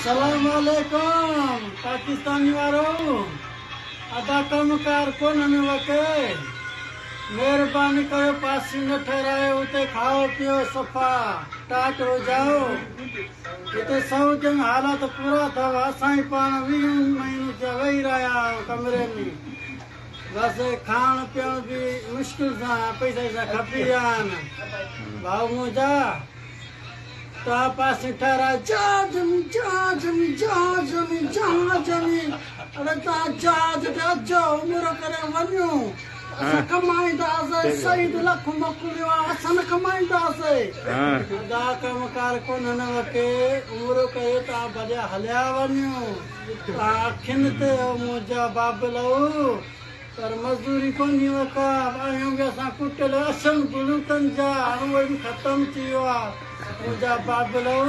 सलामकुम पाकिस्तानी वारों अदा कमकार कोन वके मेहरबानी करो पासी न ठहरायो उते खाओ पियो सफ़ा टाट हो जाओ इते सौ जन हालात पूरा अथव असां पाण 20 महीनों जा वेही रहिया आहियूं कमरे में बस खाण पीअण बि मुश्किल सां पैसा सां खपी विया आहिनि भाउ मुंहिंजा तव्हां पासे ठहराए जहाज में अरे तव्हां जहाज ते अचो उमिरि करे वञो असां कमाईंदासीं शहीद लख मोकिलियो आहे असां न कमाईंदासीं अदा कमकार कोन न वके उमिरि कयो तव्हां भॼा हलिया वञो तव्हां अखियुनि ते मुंहिंजा बाबलू पर मज़दूरी कोन्हे वका आहियूं बि असां कुटियल असल बुलूकनि जा उहे बि ख़तमु थी वियो आहे मुंहिंजा बाबलू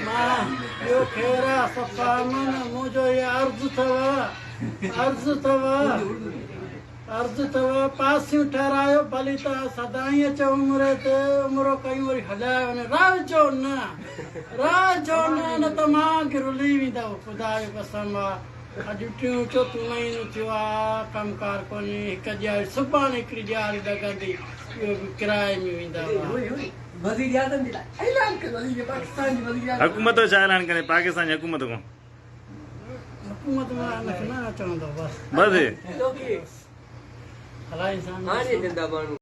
मां ॿियो ख़ैरु आहे सफ़ा अमन मुंहिंजो इहा अर्ज़ु अथव पासियूं ठहिरायो भली तव्हां सदाई अचो उमिरि ते उमिरि कयूं वरी हलाए वञे राजो न त मां रुली वेंदव ख़ुदा जो कसम आहे अॼु टियों चोथों महीनो थियो आहे कमकार कोन्हे हिकु ॾियारी सुभाणे हिकिड़ी ॾियारी लॻंदी इहो बि किराए में वेंदा हुकूमत छा ऐलान करे पाकिस्तान जी हुकूमत को हुकूमत मां न चवंदो बसि बस हलाए